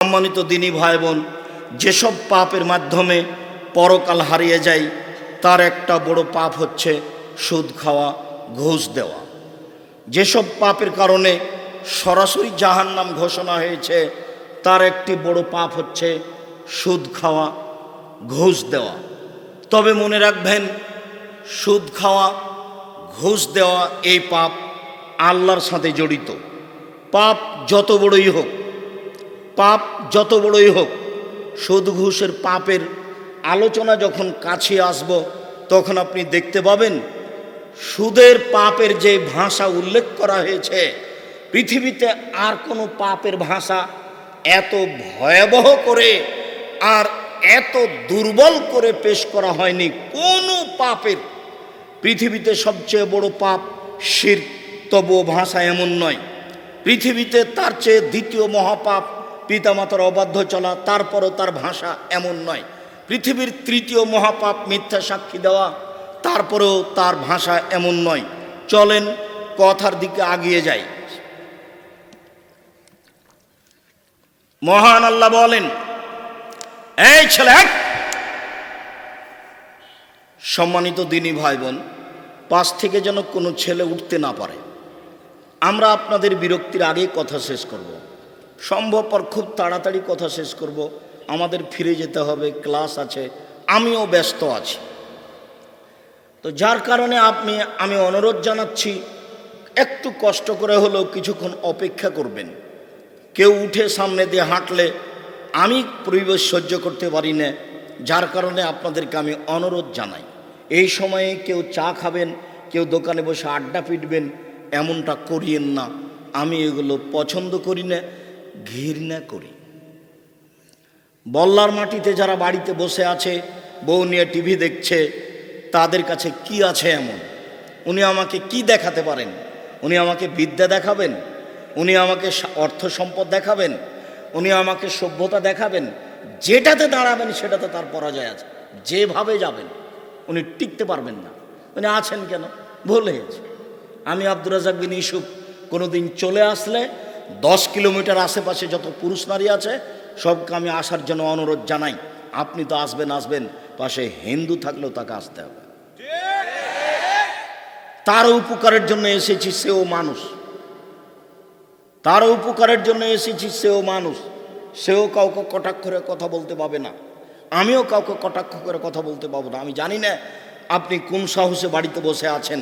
সম্মানিত দিনী ভাই বোন, যেসব পাপের মাধ্যমে পরকাল হারিয়ে যায় তার একটা বড় পাপ হচ্ছে সুদ খাওয়া, ঘুষ দেওয়া। যেসব পাপের কারণে সরাসরি জাহান্নাম ঘোষণা হয়েছে তার একটি বড় পাপ হচ্ছে সুদ খাওয়া, ঘুষ দেওয়া। তবে মনে রাখবেন, সুদ খাওয়া, ঘুষ দেওয়া এই পাপ আল্লাহর সাথে জড়িত। পাপ যত বড়ই হোক, পাপ যত বড়ই হোক, সুদ ঘুষের পাপের আলোচনা যখন কাছে আসব তখন আপনি দেখতে পাবেন সুদের পাপের যে ভাষা উল্লেখ করা হয়েছে, পৃথিবীতে আর কোনো পাপের ভাষা এত ভয়াবহ করে আর এত দুর্বল করে পেশ করা হয়নি। কোনো পাপের, পৃথিবীতে সবচেয়ে বড় পাপ শিরক, তবুও ভাষা এমন নয়। পৃথিবীতে তার চেয়ে দ্বিতীয় মহাপাপ পিতামাতার অবাধ্য চলা, তারপরও তার ভাষা এমন নয়। পৃথিবীর তৃতীয় মহাপাপ মিথ্যা সাক্ষী দেওয়া, তারপরেও তার ভাষা এমন নয়। চলেন কথার দিকে আগিয়ে যাই। মহান আল্লাহ বলেন, এই ছেলে, সম্মানিত দিনী ভাই বোন, পাশ থেকে যেন কোনো ছেলে উঠতে না পারে। আমরা আপনাদের বিরক্তির আগেই কথা শেষ করব, সম্ভবপর খুব তাড়াতাড়ি কথা শেষ করব। আমাদের ফিরে যেতে হবে, ক্লাস আছে, আমিও ব্যস্ত আছি। তো যার কারণে আমি অনুরোধ জানাচ্ছি, একটু কষ্ট করে হলেও কিছুক্ষণ অপেক্ষা করবেন। কেউ উঠে সামনে দিয়ে হাঁটলে আমি পরিবেশ সহ্য করতে পারি না, যার কারণে আপনাদেরকে আমি অনুরোধ জানাই, এই সময়ে কেউ চা খাবেন, কেউ দোকানে বসে আড্ডা পিটবেন, এমনটা করিয়েন না। আমি এগুলো পছন্দ করি না, ঘৃণা করি। বল্লার মাটিতে যারা বাড়িতে বসে আছে, বউ নিয়ে টিভি দেখছে, তাদের কাছে কি আছে এমন? উনি আমাকে কি দেখাতে পারেন? উনি আমাকে বিদ্যা দেখাবেন? উনি আমাকে অর্থ সম্পদ দেখাবেন? উনি আমাকে সভ্যতা দেখাবেন? যেটাতে দাঁড়াবেন সেটাতে তার পরাজয় আছে। যেভাবে যাবেন উনি টিকতে পারবেন না। উনি আছেন কেন? ভুল হয়েছে। আমি আব্দুর রাজ্জাক বিন ইউসুফ কোনোদিন চলে আসলে 10 কিলোমিটার আশেপাশে যত পুরুষ নারী আছে সবকে আমি আসার জন্য অনুরোধ জানাই। আপনি তো আসবেন, পাশে হিন্দু থাকলেও তাকে আসতে হবে। তার উপকারের জন্য এসেছি, সেও মানুষ। তার উপকারের জন্য এসেছি, সেও মানুষ। সেও কাউকে কটাক্ষ করে কথা বলতে পাবে না, আমিও কাউকে কটাক্ষ করে কথা বলতে পাবো না। আমি জানি না আপনি কোন সাহসে বাড়িতে বসে আছেন,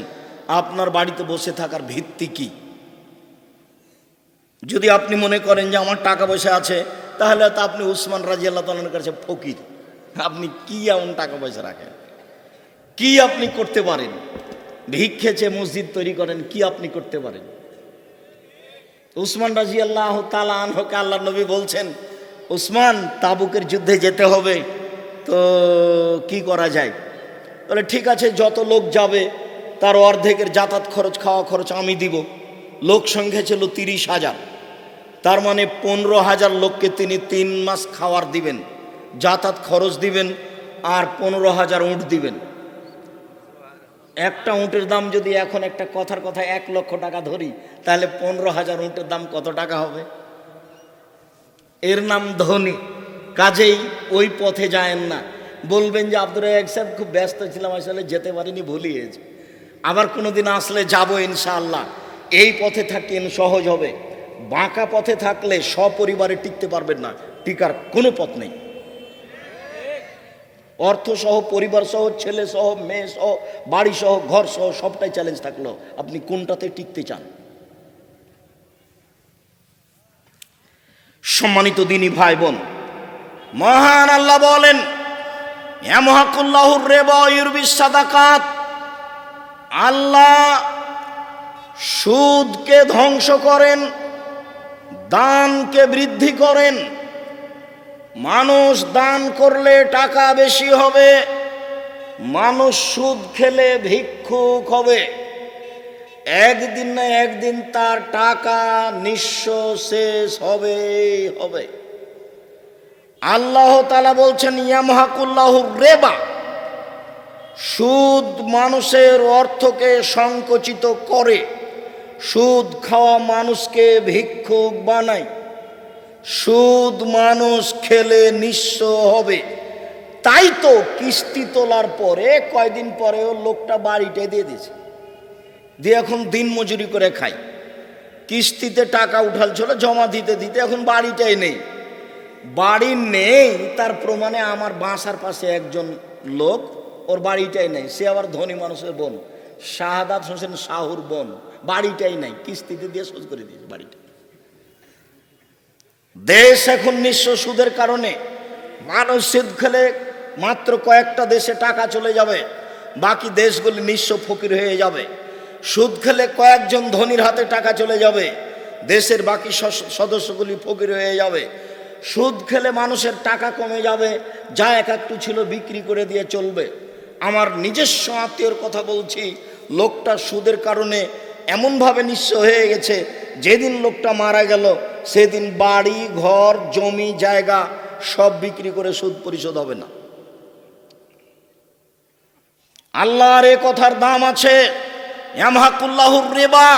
আপনার বাড়িতে বসে থাকার ভিত্তি কি। যদি আপনি মনে করেন যে আমার টাকা পয়সা আছে, তাহলে তো আপনি উসমান রাদিয়াল্লাহু তাআলার কাছে ফকির। আপনি কি এমন টাকা পয়সা রাখেন? কি আপনি করতে পারেন? ভিক্ষেছে মসজিদ তৈরি করেন, কি আপনি করতে পারেন? উসমান রাদিয়াল্লাহু তাআলা আনহুকে আল্লাহর নবী বলছেন, উসমান, তাবুকের যুদ্ধে যেতে হবে, তো কি করা যায়? বলে ঠিক আছে, যত লোক যাবে তার অর্ধেকের যাতায়াত খরচ, খাওয়া খরচ আমি দিব। লোক সংখ্যা ছিল 30,000, তার মানে 15,000 লোককে তিনি 3 মাস খাওয়ার দিবেন, যাতায়াত খরচ দিবেন, আর 15,000 উঁট দিবেন। একটা উঁটের দাম যদি এখন একটা কথার কথা 1 লক্ষ টাকা ধরি, তাহলে 15,000 উঁটের দাম কত টাকা হবে? এর নাম ধনী। কাজেই ওই পথে যায়েন না। বলবেন যে আব্দুর রাজ্জাক সাহেব খুব ব্যস্ত ছিলাম, আসলে যেতে পারিনি, ভুলিয়েছে। আবার কোনোদিন আসলে যাব ইনশাআল্লাহ। এই পথে থাকেন, সহজ হবে। বাঁকা পথে থাকলে সপরিবারে টিকতে পারবেন না, টিকার কোনো পথ নেই। অর্থ সহ, পরিবার সহ, ছেলে সহ, মেয়ে সহ, বাড়ি সহ, ঘর সহ সবটাই চ্যালেঞ্জ থাকলো, আপনি কোনটাতে টিকতে চান? সম্মানিত দিনী ভাই বোন, মহান আল্লাহ বলেন, ইয়ামহাকুল্লাহুর রিবা ওয়া ইউরবিস সাদাকাত। আল্লাহ সুদকে ধ্বংস করেন, দানকে বৃদ্ধি করেন। মানুষ দান করলে টাকা বেশি হবে, মানুষ সুদ খেলে ভিক্ষুক হবে। একদিন না একদিন তার টাকা নিঃস্ব শেষ হবে। আল্লাহ তাআলা বলছেন, ইয়ামহাকুল্লাহুর রিবা, সুদ মানুষের অর্থকে সংকুচিত করে, সুদ খাওয়া মানুষকে ভিক্ষুক বানায়। সুদ মানুষ খেলে নিঃস্ব হবে। তাই তো কিস্তি তোলার পরে কয়দিন পরেও লোকটা বাড়িটা দিয়ে দিয়েছে, দিয়ে এখন দিন মজুরি করে খায়। কিস্তিতে টাকা উঠালছিল, জমা দিতে দিতে এখন বাড়িটাই নেই। বাড়ি নেই তার প্রমাণে আমার বাসার পাশে একজন লোক, ওর বাড়িটাই নেই, সে আবার ধনী মানুষের বোন, শাহাদাত হোসেন শাহুর বোন, বাড়িটাই নাই, কিস্তিতে দিয়ে শোধ করে দিয়েছে বাড়িটা। দেশ এখন নিঃস্ব সুদের কারণে। মানুষ সুদ খেলে মাত্র কয়েকটা দেশে টাকা চলে যাবে, বাকি দেশগুলি নিঃস্ব ফকির হয়ে যাবে। সুদ খেলে কয়েকজন ধনীর হাতে টাকা চলে যাবে, দেশের বাকি সদস্যগুলি ফকির হয়ে যাবে। সুদ খেলে মানুষের টাকা কমে যাবে, যা এক একটু ছিল বিক্রি করে দিয়ে চলবে। আমার নিজস্ব আত্মীয়র কথা বলছি, লোকটা সুদের কারণে এমনভাবে নিঃস্ব হয়ে গেছে, যেদিন লোকটা মারা গেল সেদিন বাড়ি ঘর জমি জায়গা সব বিক্রি করে সুদ পরিশোধ হবে না। আল্লাহর এ কথার দাম আছে, ইয়ামহাকুল্লাহুর রিবা।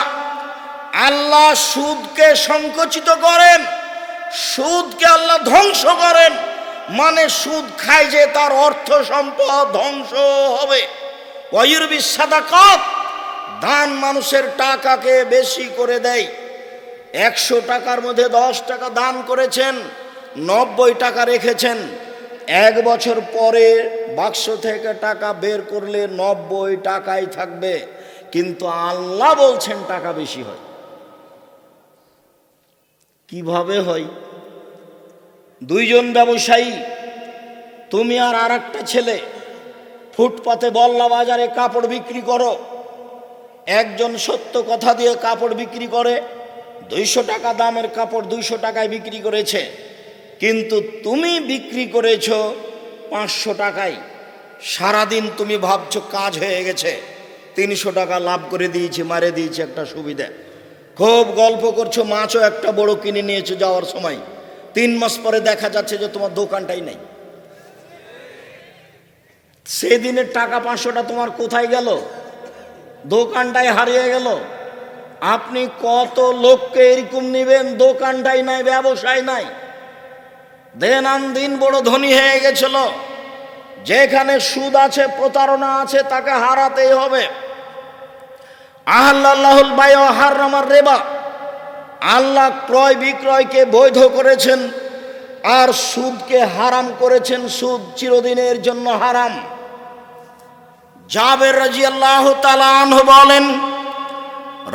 আল্লাহ সুদকে সংকুচিত করেন, সুদকে আল্লাহ ধ্বংস করেন। মানে সুদ খায় যে তার অর্থ সম্পদ ধ্বংস হবে। ওয়ায়ুরবি সাদাকাত, দান মানুষের টাকাকে বেশি করে দেয়। 100 টাকার মধ্যে 10 টাকা দান করেছেন, 90 টাকা রেখেছেন। 1 বছর পরে বাক্স থেকে টাকা বের করলে 90 টাকাই থাকবে, কিন্তু আল্লাহ বলছেন টাকা বেশি হয়। কিভাবে হয়? 2 জন ব্যবসায়ী, তুমি আর আরেকটা ছেলে ফুটপাতে বল্লা বাজারে কাপড় বিক্রি করো। একজন সত্য কথা দিয়ে কাপড় বিক্রি করে, 200 টাকা দামের কাপড় 200 টাকায় বিক্রি করেছে, কিন্তু তুমি বিক্রি করেছো 500 টাকায়। সারাদিন তুমি ভাবছো কাজ হয়ে গেছে, 300 টাকা লাভ করে দিয়েছি, মারে দিয়েছি একটা সুবিধা। খুব গল্প করছো, মাছও একটা বড় কিনে নিয়েছো যাওয়ার সময়। 3 মাস পরে দেখা যাচ্ছে যে তোমার দোকানটাই নাই। সেদিনের টাকা 500টা তোমার কোথায় গেল? দোকানটাই হারিয়ে গেল। আপনি কত লোককে এরকম নিবেন, দোকানটাই নাই, ব্যবসায় নাই, দিন আন দিন বড় ধনী হয়ে গেছিল। যেখানে সুদ আছে প্রতারণা আছে তাকে হারাতেই হবে। আহাল্লাহুল বায় ওয়া হারামার রিবা, আল্লাহ ক্রয় বিক্রয়কে বৈধ করেছেন আর সুদকে হারাম করেছেন। সুদ চিরদিনের জন্য হারাম। জাবের রাদিয়াল্লাহু তাআলা আনহু বলেন,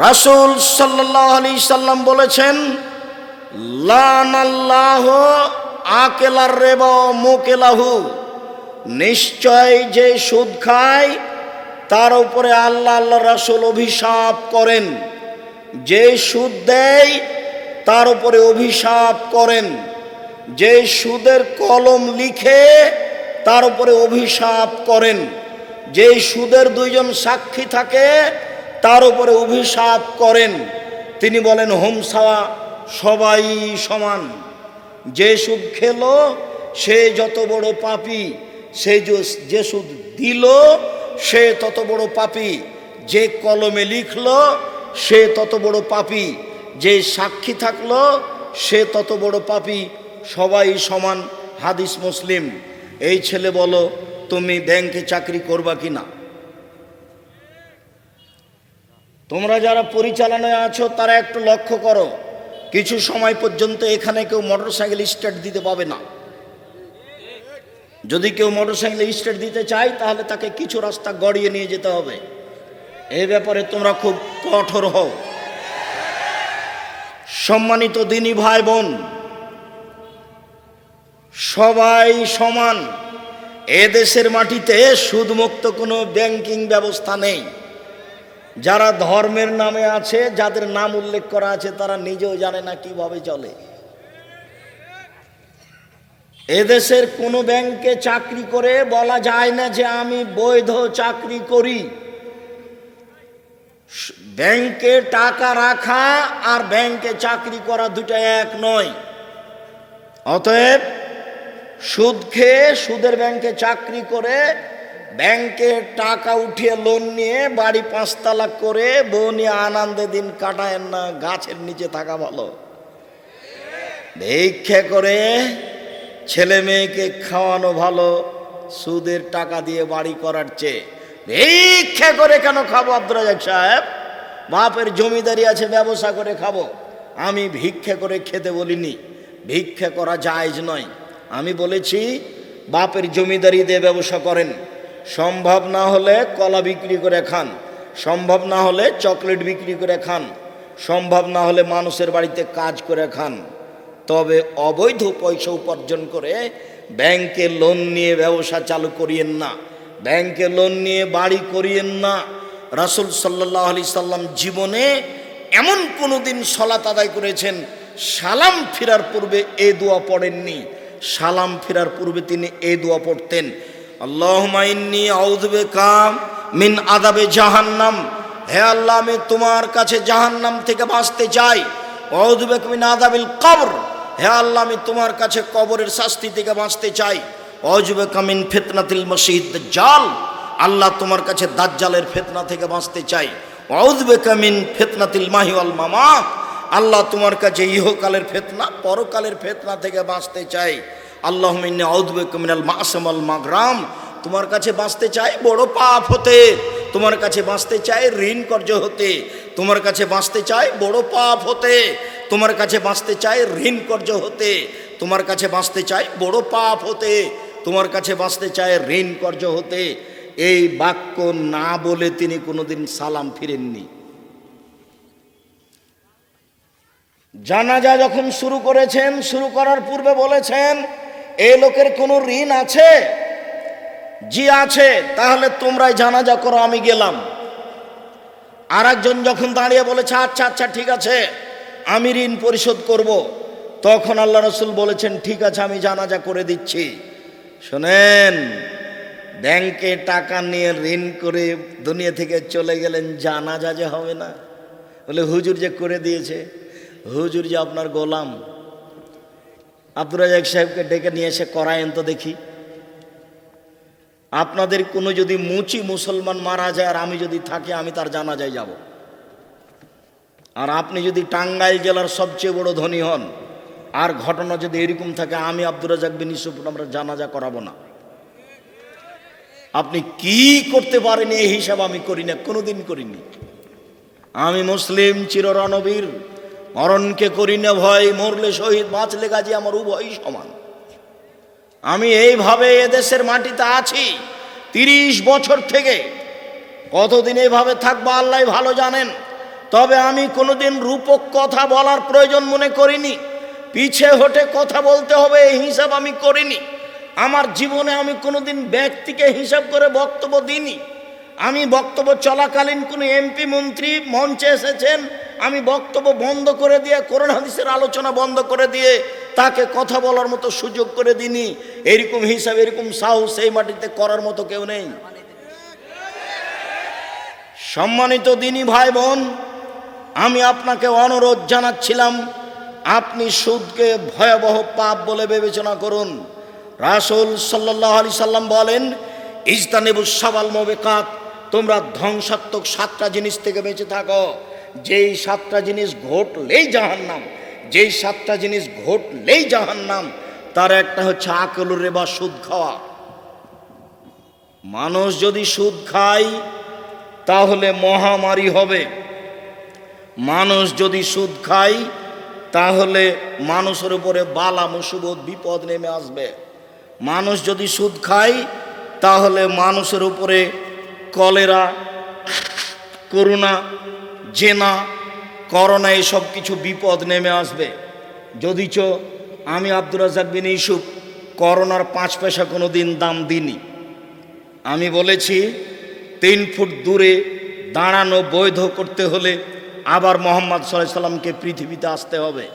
রাসূল সাল্লাল্লাহু আলাইহি সাল্লাম বলেছেন, লানাল্লাহু আকেলার রিবা ওয়া মুকিলাহু, নিশ্চয় যে সুদ খায় তার উপরে আল্লাহ আল্লাহর রাসূল অভিশাপ করেন। যে সুদ দেয় তার উপরে অভিশাপ করেন। যে সুদের কলম লিখে তার উপরে অভিশাপ করেন। যে সুদের 2 জন সাক্ষী থাকে তার উপরে অভিশাপ করেন। তিনি বলেন, হোম সাওয়া, সবাই সমান। যে সুদ খেলো সে যত বড় পাপী, সে যে সুদ দিল সে তত বড় পাপী, যে কলমে লিখলো সে তত বড় পাপী, যে সাক্ষী থাকলো সে তত বড় পাপী। সবাই সমান। হাদিস মুসলিম। এই ছেলে বলো, তুমি ব্যাংকে চাকরি করবা কি না? তোমরা যারা পরিচালনায় আছো তারা একটু লক্ষ্য করো, কিছু সময় পর্যন্ত এখানে কেউ মোটরসাইকেল স্টার্ট দিতে পাবে না। যদি কেউ মোটরসাইকেল স্টার্ট দিতে চায় তাহলে তাকে কিছু রাস্তা গড়িয়ে নিয়ে যেতে হবে। এই ব্যাপারে তোমরা খুব কঠোর হও। সম্মানিত দিনী ভাই বোন, সবাই সমান। এদেশের মাটিতে সুদমুক্ত কোনো ব্যাংকিং ব্যবস্থা নেই। যারা ধর্মের নামে আছে, যাদের নাম উল্লেখ করা আছে, তারা নিজেও জানে না কিভাবে চলে। এদেশের কোনো ব্যাংকে চাকরি করে বলা যায় না যে আমি বৈধ চাকরি করি। ব্যাংকে টাকা রাখা আর ব্যাংকে চাকরি করা দুটো এক নয়। অতএব সুদ খেয়ে সুদের ব্যাংকে চাকরি করে ব্যাংকে টাকা উঠিয়ে লোন নিয়ে বাড়ি 5 তালা করে বউ নিয়ে আনন্দে দিন কাটায়েন না, গাছের নিচে থাকা ভালো। ভিক্ষা করে ছেলে মেয়েকে খাওয়ানো ভালো সুদের টাকা দিয়ে বাড়ি করার চেয়ে। ভিক্ষা করে কেন খাবো আব্দুর রাজ্জাক সাহেব? বাপের জমিদারি আছে, ব্যবসা করে খাবো। আমি ভিক্ষা করে খেতে বলিনি, ভিক্ষা করা জায়েজ নয়। আমি বলেছি বাপের জমিদারি দিয়ে ব্যবসা করেন, সম্ভব না হলে কলা বিক্রি করে খান, সম্ভব না হলে চকলেট বিক্রি করে খান, সম্ভব না হলে মানুষের বাড়িতে কাজ করে খান। তবে অবৈধ পয়সা উপার্জন করে ব্যাংকে লোন নিয়ে ব্যবসা চালু করিয়েন না, ব্যাংকে লোন নিয়ে বাড়ি করিয়েন না। রাসূল সাল্লাল্লাহু আলাইহি সাল্লাম জীবনে এমন কোনো দিন সালাত আদায় করেছেন সালাম ফিরার পূর্বে এই দোয়া পড়েননি। সালাম ফিরার পূর্বে তিনি এই দোয়া পড়তেন, আল্লাহুম্মা ইন্নী আউযু বিকা মিন আযাবে জাহান্নাম, হে আল্লাহ আমি তোমার কাছে জাহান্নাম থেকে বাঁচতে চাই। আউযু বিকা মিন আযাবিল কবর, হে আল্লাহ আমি তোমার কাছে কবরের শাস্তি থেকে বাঁচতে চাই। আউযু বিকা মিন ফিতনাতিল মাসীহিদ দাজ্জাল, আল্লাহ তোমার কাছে দাজ্জালের ফিতনা থেকে বাঁচতে চাই। আউযু বিকা মিন ফিতনাতিল মাহি ওয়াল মামাত, আল্লাহ তোমার কাছে ইহকালের ফিতনা পরকালের ফিতনা থেকে বাঁচতে চাই। আল্লাহুম্মা ইন্নী আউযু বিকা মিনাল মা'সাম ওয়াল মাগরাম, তোমার কাছে বাঁচতে চাই বড় পাপ হতে, তোমার কাছে বাঁচতে চাই ঋণ কর্য হতে, তোমার কাছে বাঁচতে চাই বড় পাপ হতে, তোমার কাছে বাঁচতে চাই ঋণ কর্য হতে, তোমার কাছে বাঁচতে চাই বড় পাপ হতে, তোমার কাছে বাঁচতে চায় ঋণ কর্য হতে। এই বাক্য না বলে তিনি কোনোদিন সালাম ফিরেননি। জানাজা যখন শুরু করেছেন, শুরু করার পূর্বে বলেছেন এই লোকের কোনো ঋণ আছে? জি আছে, তাহলে তোমরাই জানাজা করো, আমি গেলাম। আর একজন যখন দাঁড়িয়ে বলেছে আচ্ছা আচ্ছা ঠিক আছে আমি ঋণ পরিশোধ করব, তখন আল্লাহ রাসূল বলেছেন ঠিক আছে আমি জানাজা করে দিচ্ছি। শোনেন, ব্যাংকে টাকা নিয়ে ঋণ করে দুনিয়া থেকে চলে গেলেন, জানাজা যে হবে না? বলে হুজুর যে করে দিয়েছে, হুজুর যে আপনার গোলাম। আব্দুর রাজ্জাক সাহেবকে ডেকে নিয়ে এসে করায়েন তো দেখি। আপনাদের কোনো যদি মুচি মুসলমান মারা যায় আর আমি যদি থাকি, আমি তার জানাজায় যাব। আর আপনি যদি টাঙ্গাইল জেলার সবচেয়ে বড় ধনী হন আর ঘটনা যদি এরকম থাকে, আমি আব্দুর রাজ্জাক বিন ইউসুফ আমরা জানাজা করাবো না। আপনি কি করতে পারেন এই হিসাব আমি করি না, কোনোদিন করিনি। আমি মুসলিম চিররণবীর, মরণকে করি না ভয়, মরলে শহীদ বাঁচলে গাজী আমার উভয়ই সমান। আমি এইভাবে এদেশের মাটিতে আছি 30 বছর থেকে, কতদিন এইভাবে থাকবো আল্লাহ ভালো জানেন। তবে আমি কোনোদিন রূপক কথা বলার প্রয়োজন মনে করিনি, পিছে হটে কথা বলতে হবে এই হিসাব আমি করিনি। আমার জীবনে আমি কোনোদিন ব্যক্তিকে হিসাব করে বক্তব্য দিইনি। আমি বক্তব্য চলাকালীন কোনো এমপি মন্ত্রী মঞ্চে এসেছেন, আমি বক্তব্য বন্ধ করে দিয়ে কোরআন হাদিসের আলোচনা বন্ধ করে দিয়ে তাকে কথা বলার মতো সুযোগ করে দিইনি। এরকম হিসাব, এরকম সাহস এই মাটিতে করার মতো কেউ নেই। সম্মানিত দিনী ভাই বোন, আমি আপনাকে অনুরোধ জানাচ্ছিলাম আপনি সুদকে ভয়াবহ পাপ বলে বিবেচনা করুন। রাসূল সাল্লাল্লাহু আলাইহি সাল্লাম বলেন ইজতানিবুস সাবাল মুবিকাত, তোমরা ধ্বংসাত্মক 7টা জিনিস থেকে বেঁচে থাকো। যেই 7টা জিনিস ঘটলেই জাহান্নাম, যেই 7টা জিনিস ঘটলেই জাহান্নাম, তার একটা হচ্ছে আকলুর রিবা, সুদ খাওয়া। মানুষ যদি সুদ খায় তাহলে মহামারী হবে। মানুষ যদি সুদ খায় তাহলে মানুষের উপরে বালা মুসিবত বিপদ নেমে আসবে। মানুষ যদি সুদ খায় তাহলে মানুষের উপরে কলেরা, করোনা, জেনা, করোনা এসব কিছু বিপদ নেমে আসবে। যদিচ আমি আব্দুর রাজ্জাক বিন ইউসুফ করোনার 5 পয়সা কোনো দিন দাম দিইনি। আমি বলেছি 3 ফুট দূরে দাঁড়ানো বৈধ করতে হলে আবার মুহাম্মদ সাল্লাল্লাহু আলাইহি সাল্লামকে পৃথিবীতে আসতে হবে,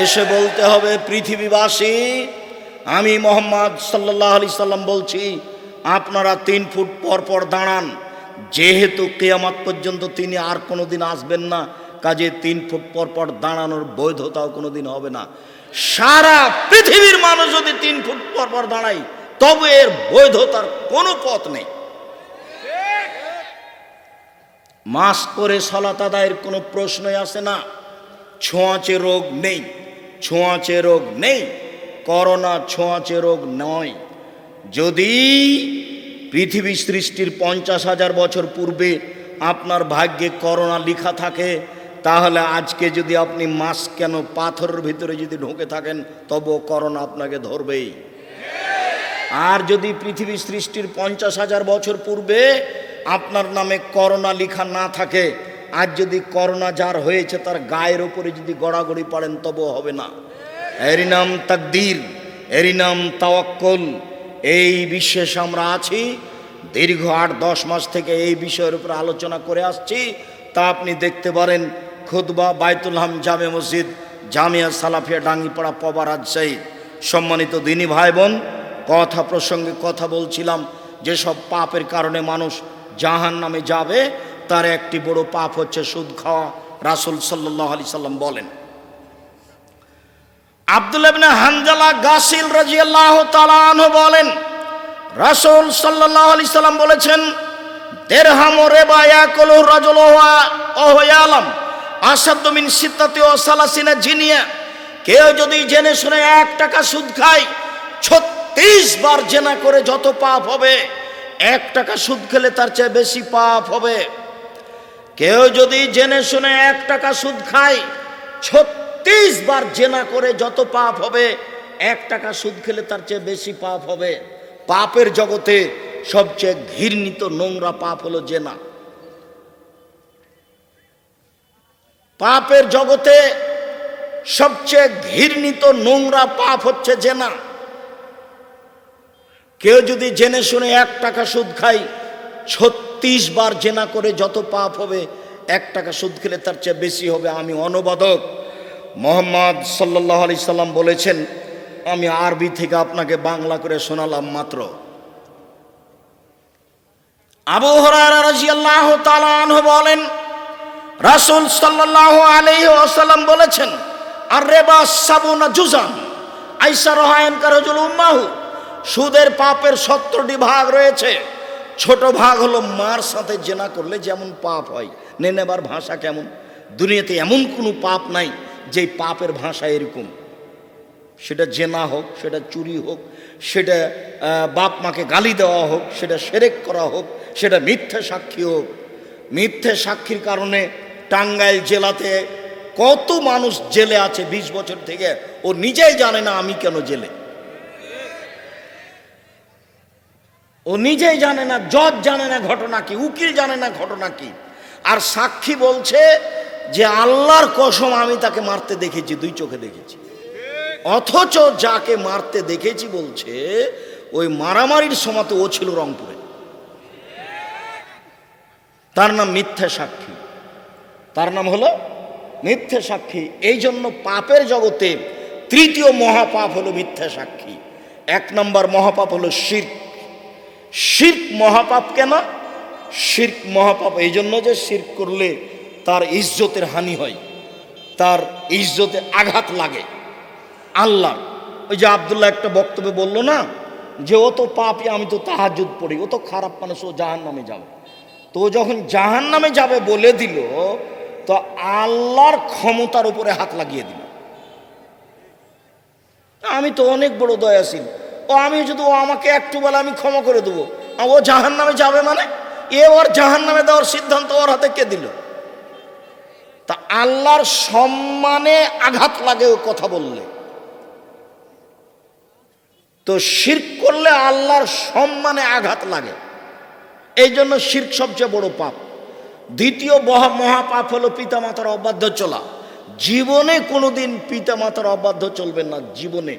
এসে বলতে হবে পৃথিবীবাসী আমি মুহাম্মদ সাল্লাল্লাহু আলাইহি সাল্লাম বলছি আপনারা 3 ফুট পর পর দাঁড়ান। যেহেতু কিয়ামত পর্যন্ত তিনি আর কোনোদিন আসবেন না, কাজে 3 ফুট পর পর দাঁড়ানোর বৈধতাও কোনোদিন হবে না। সারা পৃথিবীর মানুষ যদি 3 ফুট পর পর দাঁড়ায় তবে এর বৈধতার কোনো পথ নেই। মাস্ক পরে সালাত আদায়ের কোনো প্রশ্নই আসে না। ছোঁয়াচে রোগ নেই, ছোঁয়াচে রোগ নেই, করোনা ছোঁয়াচে রোগ নয়। যদি পৃথিবী সৃষ্টির 50,000 বছর পূর্বে আপনার ভাগ্যে করোনা লেখা থাকে, তাহলে আজকে যদি আপনি মাস্ক কেন পাথরের ভিতরে যদি ঢুকে থাকেন, তবুও করোনা আপনাকে ধরবেই। আর যদি পৃথিবী সৃষ্টির 50,000 বছর পূর্বে আপনার নামে করোনা লেখা না থাকে, আজ যদি করোনা যার হয়েছে তার গায়ের ওপরে যদি গড়াগড়ি পড়েন, তবুও হবে না। এরই নাম তাকদীর, এরই নাম তাওয়াক্কুল। এই বিশ্বাস আমরা আছি, দীর্ঘ 8-10 মাস থেকে এই বিষয়ের উপর আলোচনা করে আসছি। তা আপনি দেখতে পারেন খুতবা বাইতুল হাম জামে মসজিদ, জামিয়া সালাফিয়া, ডাঙ্গিপাড়া, পবা, রাজশাহী। সম্মানিত দিনী ভাই বোন, কথা প্রসঙ্গে কথা বলছিলাম, যেসব পাপের কারণে মানুষ জাহান্নামে যাবে তার একটি বড় পাপ হচ্ছে সুদ খাওয়া। রাসূল সাল্লাল্লাহু আলাইহি সাল্লাম বলেন, আব্দুল্লাহ ইবনে হানজালা গাসিল রাদিয়াল্লাহু তাআলা আনহু বলেন, রাসূল সাল্লাল্লাহু আলাইহি সাল্লাম বলেছেন, দিরহাম রিবা ইয়াকুলু রাজুলু ওয়া ইয়ালাম আসাদ্দু মিন সিত্তাতি ওয়া সালাসিনা জিনিয়া। কেউ যদি জেনে শুনে 1 টাকা সুদ খায়, 36 বার জেনা করে যত পাপ হবে, 1 টাকা সুদ খেলে তার চেয়ে বেশি পাপ হবে। কেউ যদি জেনে শুনে 1 টাকা সুদ খায়, 36 বার জেনা করে যত পাপ হবে, 1 টাকা সুদ খেলে তার চেয়ে বেশি পাপ হবে। পাপের জগতে সবচেয়ে ঘৃণিত নোংরা পাপ হলো জেনা। পাপের জগতে সবচেয়ে ঘৃণিত নোংরা পাপ হচ্ছে জেনা। কেউ যদি জেনে শুনে 1 টাকা সুদ খায়, 36 বার জেনা করে যত পাপ হবে, 1 টাকা সুদ খেলে তার চেয়ে বেশি হবে। আমি অনুবাদক, মুহাম্মদ সাল্লাল্লাহু আলাইহি সাল্লাম বলেছেন, আমি আরবি থেকে আপনাকে বাংলা করে শোনালাম মাত্র। আবু হুরায়রা রাদিয়াল্লাহু তাআলা আনহু বলেন, রাসূল সাল্লাল্লাহু আলাইহি ওয়াসাল্লাম বলেছেন, আর রিবা সাবুনা জুজান আইসারুহা ইনকা রাজুল উম্মাহু। সুদের পাপের 70টি ভাগ রয়েছে। ছোট ভাগ হলো মার সাথে জেনা করলে যেমন পাপ হয়। নেবার ভাষা কেমন? দুনিয়াতে এমন কোনো পাপ নাই যে পাপের ভাষা এরকম। সেটা জেনা হোক, সেটা চুরি হোক, সেটা বাপ মাকে গালি দেওয়া হোক, সেটা শিরক করা হোক, সেটা মিথ্যা সাক্ষী হোক। মিথ্যে সাক্ষীর কারণে টাঙ্গাইল জেলাতে কত মানুষ জেলে আছে 20 বছর থেকে, ও নিজেই জানে না আমি কেন জেলে। ও নিজেই জানে না, জজ জানে না ঘটনা কি, উকিল জানে না ঘটনা কি। আর সাক্ষী বলছে যে আল্লাহর কসম আমি তাকে মারতে দেখেছি, 2 চোখে দেখেছি। অথচ যাকে মারতে দেখেছি বলছে ওই মারামারির সময় ও ছিল রংপুরে। তার নাম মিথ্যা সাক্ষী, তার নাম হলো মিথ্যা সাক্ষী। এই জন্য পাপের জগতে 3য় মহাপাপ হলো মিথ্যা সাক্ষী। 1 নম্বর মহাপাপ হলো শিরক। শিরক মহাপাপ কেন? শিরক মহাপাপ এই জন্য যে শিরক করলে তার ইজ্জতের হানি হয়, তার ইজ্জতে আঘাত লাগে আল্লাহ। ওই যে আব্দুল্লাহ একটা বক্তব্যে বললো না যে ও তো পাপী, আমি তো তাহাজ্জুদ পড়ি, ও তো খারাপ মানুষ, ও জাহান্নামে যাবে। তো যখন জাহান্নামে যাবে বলে দিল, তো আল্লাহর ক্ষমতার উপরে হাত লাগিয়ে দিল। আমি তো অনেক বড় দয়াশীল, ও আমি যদি ও আমাকে একটু বলে আমি ক্ষমা করে দেবো, ও জাহান্নামে যাবে মানে ওর জাহান্নামে দেওয়ার সিদ্ধান্ত ওর হাতে কে দিল? তা আল্লাহর সম্মানে আঘাত লাগে ও কথা বললে। তো শিরক করলে আল্লাহর সম্মানে আঘাত লাগে, এই জন্য শিরক সবচেয়ে বড় পাপ। 2য় মহাপাপ হলো পিতামাতার অবাধ্য চলা। জীবনে কোনোদিন পিতামাতার অবাধ্য চলবেন না, জীবনে।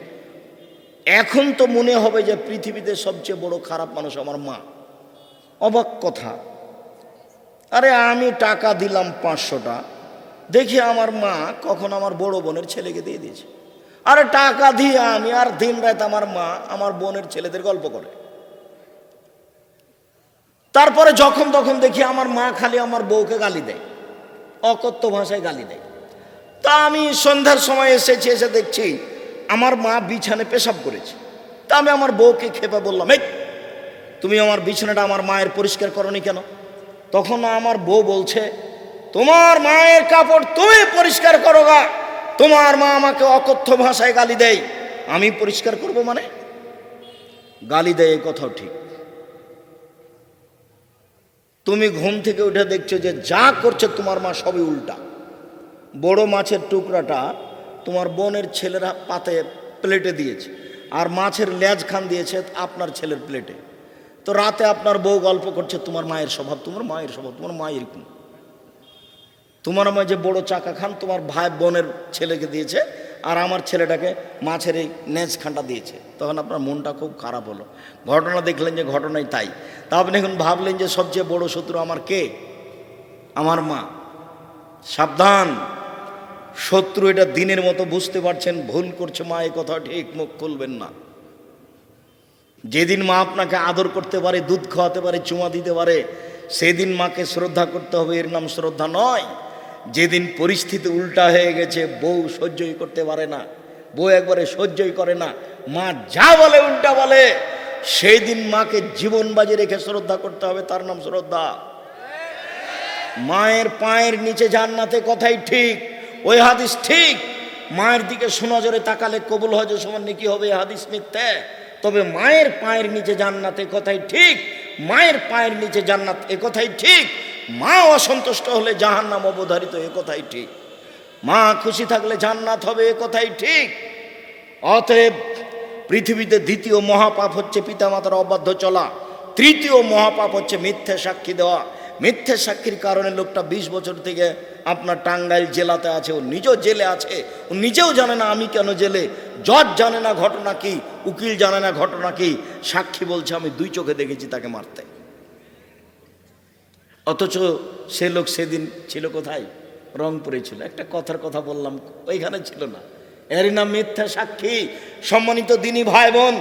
এখন তো মনে হবে যে পৃথিবীতে সবচেয়ে বড় খারাপ মানুষ আমার মা। অবাক কথা, আরে আমি টাকা দিলাম 500টা, দেখি আমার মা কখন আমার বড় বোনের ছেলেকে দিয়ে দিয়েছে। আরে টাকা দিয়ে আমি আর দিন রাত আমার মা আমার বোনের ছেলেদের গল্প করে। তারপরে যখন তখন দেখি আমার মা খালি আমার বউকে গালি দেয়, অকথ্য ভাষায় গালি দেয়। তা আমি সন্ধ্যার সময় এসেছি, এসে দেখছি আমার মা বিছানায় পেশাব করেছে। তা আমি আমার বউকে খেপে বললাম, এই তুমি আমার বিছানাটা আমার মায়ের পরিষ্কার করনি কেন? তখন আমার বউ বলছে, তোমার মায়ের কাপড় তুমি পরিষ্কার করো গা, তোমার মা আমাকে অকথ্য ভাষায় গালি দেয়, আমি পরিষ্কার করব মানে? গালি দেয় এ কথাও ঠিক। তুমি ঘুম থেকে উঠে দেখছো যে যা করছে তোমার মা সবই উল্টা। বড় মাছের টুকরাটা তোমার বোনের ছেলেরা পাতে প্লেটে দিয়েছে, আর মাছের লেজ খান দিয়েছে আপনার ছেলের প্লেটে। তো রাতে আপনার বউ গল্প করছে তোমার মায়ের স্বভাব, তোমার মায়ের স্বভাব, তোমার মা এরকম। তোমার মা যে বড় চাকা খান তোমার ভাই বোনের ছেলেকে দিয়েছে, আর আমার ছেলেটাকে মাছের এই নেজ খানটা দিয়েছে। তখন আপনার মনটা খুব খারাপ হলো। ঘটনা দেখলেন যে ঘটনাই তাই। তা আপনি এখন ভাবলেন যে সবচেয়ে বড় শত্রু আমার কে? আমার মা। সাবধান, শত্রু এটা দিনের মতো বুঝতে পারছেন, ভুল করছে মা, এ কথা ঠিক, মুখ খুলবেন না। যেদিন মা আপনাকে আদর করতে পারে, দুধ খাওয়াতে পারে, চুমা দিতে পারে, সেদিন মাকে শ্রদ্ধা করতে হবে, এর নাম শ্রদ্ধা নয়। যেদিন পরিস্থিতি উল্টা হয়ে গেছে, বউ সহ্যই করতে পারে না, বউ একবারে সহ্যই করে না, মা যা বলে উল্টা বলে, সেই দিন মাকে জীবন বাজি রেখে শ্রদ্ধা করতে হবে, তার নাম শ্রদ্ধা। মায়ের পায়ের নিচে জান্নাতে, কথাই ঠিক, ওই হাদিস ঠিক। মায়ের দিকে সুনজরে তাকালে কবুল হজ সমান নেকি হবে, হাদিস মিথ্যে। তবে মায়ের পায়ের নিচে জান্নাত, এ কথাই ঠিক। মায়ের পায়ের নিচে জান্নাত, এ কথাই ঠিক। মা অসন্তুষ্ট হলে জাহান্নাম অবধারিত, এ কথাই ঠিক। মা খুশি থাকলে জান্নাত হবে, এ কথাই ঠিক। অতএব পৃথিবীতে দ্বিতীয় মহাপাপ হচ্ছে পিতামাতার অবাধ্য চলা। তৃতীয় মহাপাপ হচ্ছে মিথ্যে সাক্ষী দেওয়া। মিথ্যে সাক্ষীর কারণে লোকটা 20 বছর থেকে আপনার টাঙ্গাইল জেলাতে আছে, ও নিজেও জেলে আছে, ও নিজেও জানে না আমি কেন জেলে, জজ জানে না ঘটনা কি, উকিল জানে না ঘটনা কি, সাক্ষী বলছে আমি 2 চোখে দেখেছি তাকে মারতে। অথচ সে লোক সেদিন ছিল কোথায়? রংপুরে ছিল। একটা কথার কথা বললাম, ওইখানে ছিল না। এরই নাম মিথ্যা সাক্ষী। সম্মানিত দিনী ভাই বোন,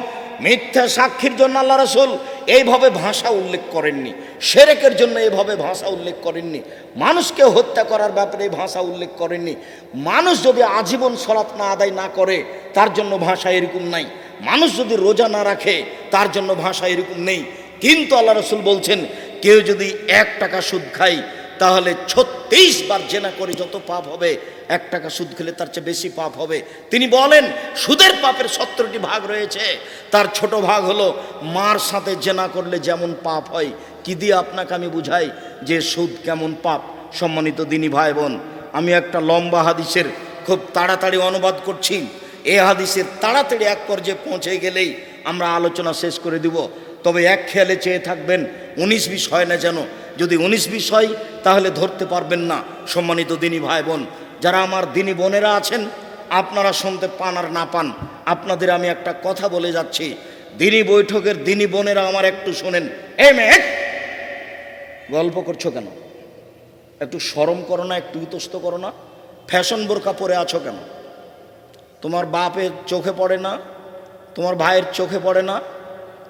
মিথ্যা সাক্ষীর জন্য আল্লাহ রাসূল এইভাবে ভাষা উল্লেখ করেননি, শিরকের জন্য এইভাবে ভাষা উল্লেখ করেননি, মানুষকে হত্যা করার ব্যাপারে এই ভাষা উল্লেখ করেননি। মানুষ যদি আজীবন সালাত না আদায় না করে তার জন্য ভাষা এরকম নাই, মানুষ যদি রোজা না রাখে তার জন্য ভাষা এরকম নেই। কিন্তু আল্লাহ রাসূল বলছেন কেউ যদি 1 টাকা সুদ খায় তাহলে 36 বার জেনা করে যত পাপ হবে, 1 টাকা সুদ খেলে তার চেয়ে বেশি পাপ হবে। তিনি বলেন সুদের পাপের 17টি ভাগ রয়েছে, তার ছোট ভাগ হলো মার সাথে জেনা করলে যেমন পাপ হয়। কি দিয়ে আপনাকে আমি বুঝাই যে সুদ কেমন পাপ? সম্মানিত দিনী ভাই বোন, আমি একটা লম্বা হাদিসের খুব তাড়াতাড়ি অনুবাদ করছি। এই হাদিসের তাড়াতাড়ি এক পর্যায়ে পৌঁছে গেলেই আমরা আলোচনা শেষ করে দিব। তবে এক খেয়ালে চেয়ে থাকবেন 19-20 হয় না যেন। যদি 19-20 হয় তাহলে ধরতে পারবেন না। সম্মানিত দিনী ভাই বোন, যারা আমার দিনী বোনেরা আছেন, আপনারা শুনতে পান আর না পান, আপনাদের আমি একটা কথা বলে যাচ্ছি। দিনী বৈঠকের দিনী বোনেরা আমার একটু শোনেন। এই মেয়ে, গল্প করছো কেন? একটু শরম করো না, একটু ইতস্ত করো না? ফ্যাশন বোরকা পরে আছো কেন? তোমার বাপের চোখে পড়ে না, তোমার ভাইয়ের চোখে পড়ে না,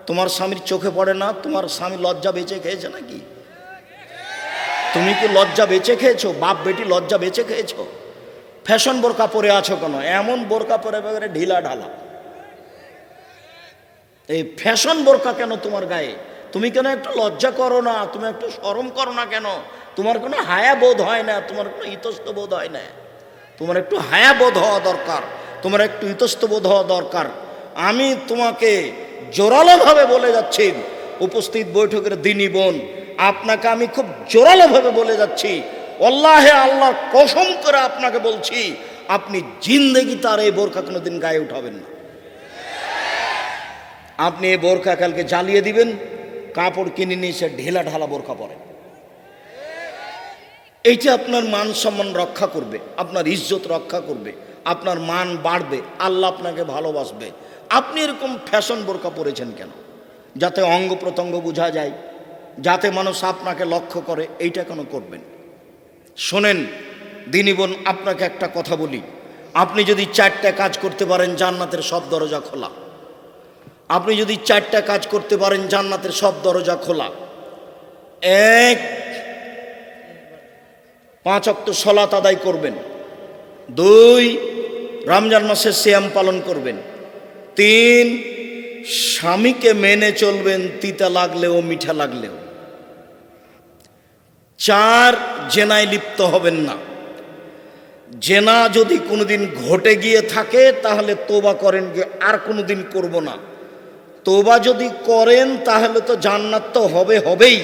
তোমার স্বামীর চোখে পড়ে না? তোমার স্বামী লজ্জা বেঁচে খেয়েছে নাকি? তুমি কি লজ্জা বেঁচে খেয়েছো? বাপ বেটি লজ্জা বেঁচে খেয়েছো? ফ্যাশন বোরকা পরে আছো কেন? এমন বোরকা পরে একেবারে ঢিলা ঢালা। এই ফ্যাশন বোরকা কেন তোমার গায়ে? তুমি কেন একটু লজ্জা করো না? তুমি একটু শরম করো না কেন? তোমার কোনো হায়া বোধ হয় না, তোমার কোনো ইতস্ত বোধ হয় না? তোমার একটু হায়া বোধ হওয়া দরকার, তোমার একটু ইতস্ত বোধ হওয়া দরকার। আমি তোমাকে জোরালোভাবে বলে যাচ্ছি, উপস্থিত বৈঠকের দিনী বোন, আপনাকে আমি খুব জোরালোভাবে বলে যাচ্ছি, আল্লাহে আল্লাহর কসম করে আপনাকে বলছি, আপনি জিন্দেগি তার এই বোরকা কোনোদিন গায়ে উঠাবেন না। আপনি এই বোরকা কালকে জ্বালিয়ে দিবেন, কাপড় কিনে নিয়ে সে ঢেলা ঢালা বোরকা পরে। এইটা আপনার মান সম্মান রক্ষা করবে, আপনার ইজ্জত রক্ষা করবে, আপনার মান বাড়বে, আল্লাহ আপনাকে ভালোবাসবে। আপনি এরকম ফ্যাশন বোরকা পরেছেন কেন? যাতে অঙ্গ প্রত্যঙ্গ বোঝা যায়, যাতে মানুষ আপনাকে লক্ষ্য করে, এইটা কেন করবেন? শোনেন দিনী বোন, আপনাকে একটা কথা বলি, আপনি যদি 4টা কাজ করতে পারেন জান্নাতের সব দরজা খোলা। আপনি যদি 4টা কাজ করতে পারেন জান্নাতের সব দরজা খোলা। 1, 5 ওয়াক্ত সালাত আদায় করবেন। 2, রমজান মাসে সিয়াম পালন করবেন। 3, স্বামীকে মেনে চলবেন, তিতা লাগলেও মিঠা লাগলেও। 4, জেনায় লিপ্ত হবেন না। জেনা যদি কোনোদিন ঘটে গিয়ে থাকে তাহলে তোবা করেন যে আর কোনোদিন করব না। তোবা যদি করেন তাহলে তো জান্নাত তো হবেই।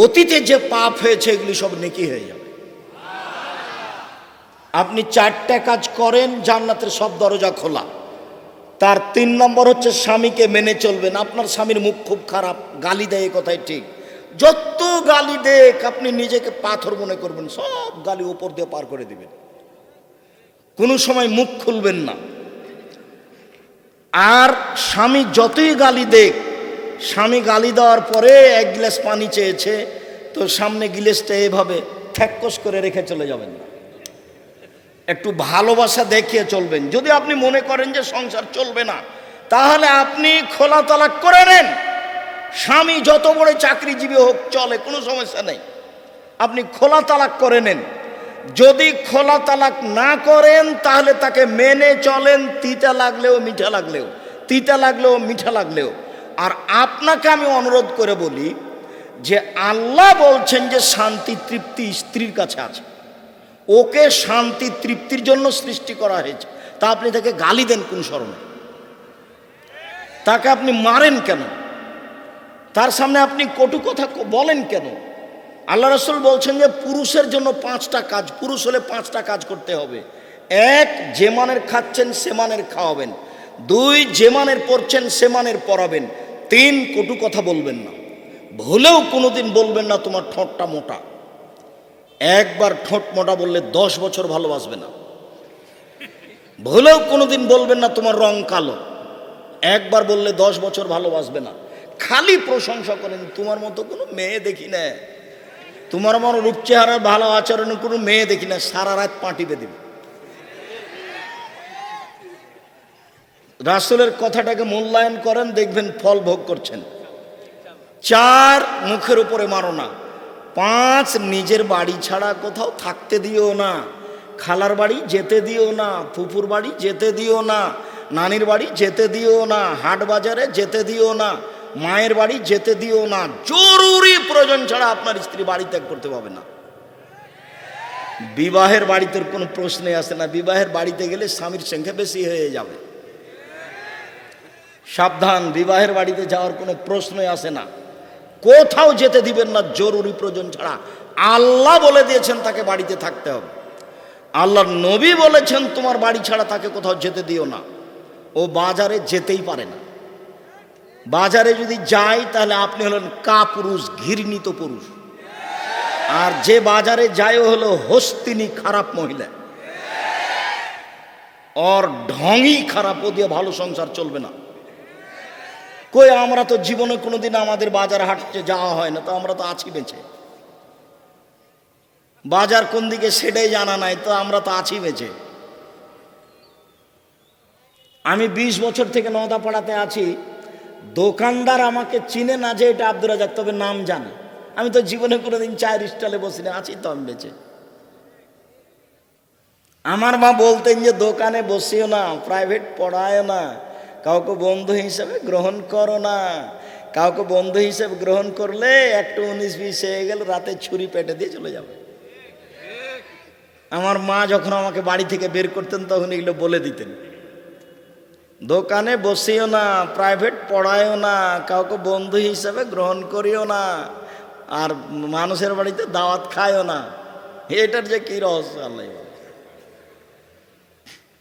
অতীতে যে পাপ হয়েছে এগুলি সব নেকি হয়ে যাবে। আপনি 4টা কাজ করেন, জান্নাতের সব দরজা খোলা। তার 3 নম্বর হচ্ছে স্বামীকে মেনে চলবেন। আপনার স্বামীর মুখ খুব খারাপ, গালি দেয়, কথাই ঠিক। যত গালি দেখ আপনি নিজেকে পাথর মনে করবেন, সব গালি উপর দিয়ে পার করে দিবেন, কোনো সময় মুখ খুলবেন না। আর স্বামী যতই গালি দেখ, স্বামী গালি দেওয়ার পরে 1 গ্লাস পানি চেয়েছে, তো সামনে গ্লাসটা এভাবে ঠ্যাক্কস করে রেখে চলে যাবেন না, একটু ভালোবাসা দেখিয়ে চলবেন। যদি আপনি মনে করেন যে সংসার চলবে না, তাহলে আপনি খোলা তালাক করে নেন। স্বামী যত বড় চাকরিজীবী হোক চলে, কোনো সমস্যা নেই, আপনি খোলা তালাক করে নেন। যদি খোলা তালাক না করেন তাহলে তাকে মেনে চলেন, তিতা লাগলেও মিঠা লাগলেও, তিতা লাগলেও মিঠা লাগলেও। আর আপনাকে আমি অনুরোধ করে বলি যে আল্লাহ বলছেন যে শান্তি তৃপ্তি স্ত্রীর কাছে আছে, ওকে শান্তি তৃপ্তির জন্য সৃষ্টি করা হয়েছে। তা আপনি তাকে গালি দেন কোন শরণে? তাকে আপনি মারেন কেন? তার সামনে আপনি কটু কথা বলেন কেন? আল্লাহ রাসূল বলছেন যে পুরুষের জন্য 5টা কাজ, পুরুষ হলে 5টা কাজ করতে হবে। 1, যে মানের খাচ্ছেন সে মানের খাওয়াবেন। 2, যে মানের পড়ছেন সে মানের পড়াবেন। 3, কটু কথা বলবেন না, ভুলেও কোনোদিন বলবেন না তোমার ঠোঁটটা মোটা। একবার ঠোঁট মোটা বললে 10 বছর ভালোবাসবে না। ভুলেও কোনোদিন বলবেন না তোমার রং কালো, একবার বললে 10 বছর ভালোবাসবে না। খালি প্রশংসা করেন, তোমার মতো কোনো মেয়ে দেখি না, তোমার মতো রূপ চেহারার ভালো আচরণের কোনো মেয়ে দেখি না, সারা রাত পাটিবে দিবে। রাসূলের কথাটাকে মূল্যায়ন করেন, দেখবেন ফল ভোগ করছেন। 4, মুখের উপরে মারো না। 5, নিজের বাড়ি ছাড়া কোথাও থাকতে দিও না। খালার বাড়ি যেতে দিও না, ফুফুর বাড়ি যেতে দিও না, নানির বাড়ি যেতে দিও না, হাট বাজারে যেতে দিও না, মায়ের বাড়ি যেতে দিও না। জরুরি প্রয়োজন ছাড়া আপনার স্ত্রী বাড়ি ত্যাগ করতে পারবে না। বিবাহের বাড়িতে কোনো প্রশ্নই আসে না, বিবাহের বাড়িতে গেলে স্বামীর সংখ্যা বেশি হয়ে যাবে। সাবধান, বিবাহের বাড়িতে যাওয়ার কোনো প্রশ্নই আসে না। কোথাও যেতে দিবেন না জরুরি প্রয়োজন ছাড়া। আল্লাহ বলে দিয়েছেন তাকে বাড়িতে থাকতে হবে। আল্লাহর নবী বলেছেন তোমার বাড়ি ছাড়া তাকে কোথাও যেতে দিও না। ও বাজারে যেতেই পারে না। বাজারে যদি যায় তাহলে আপনি হলেন কাপুরুষ, ঘৃণিত পুরুষ। আর যে বাজারে যায় ও হলো হস্তিনী, খারাপ মহিলা, ওর ঢঙই খারাপ, ও দিয়ে ভালো সংসার চলবে না। কই আমরা তো জীবনে কোনোদিন আমাদের বাজার হাটতে যাওয়া হয় না, তো আমরা তো আছি বেঁচে। বাজার কোন দিকে সেটাই জানা নাই, তো আমরা তো আছি বেঁচে। আমি 20 বছর থেকে নওদাপাড়াতে আছি, দোকানদার আমাকে চিনে না যে এটা আব্দুর রাজ্জাক, তবে নাম জানে। আমি তো জীবনে কোনোদিন চায়ের স্টলে বসি না, আছি তো আমি বেঁচে। আমার মা বলতেন যে দোকানে বসিও না, প্রাইভেট পড়ায় না, কাউকে বন্ধু হিসেবে গ্রহণ করো না। কাউকে বন্ধু হিসেবে গ্রহণ করলে একটু 19-20 হয়ে গেল, রাতে ছুরি পেটে দিয়ে চলে যাবে। আমার মা যখন আমাকে বাড়ি থেকে বের করতেন তখন এগুলো বলে দিতেন। দোকানে বসিও না, প্রাইভেট পড়ায়ও না, কাউকে বন্ধু হিসেবে গ্রহণ করিও না, আর মানুষের বাড়িতে দাওয়াত খায়ও না। এটার যে কি রহস্য আল্লাহ।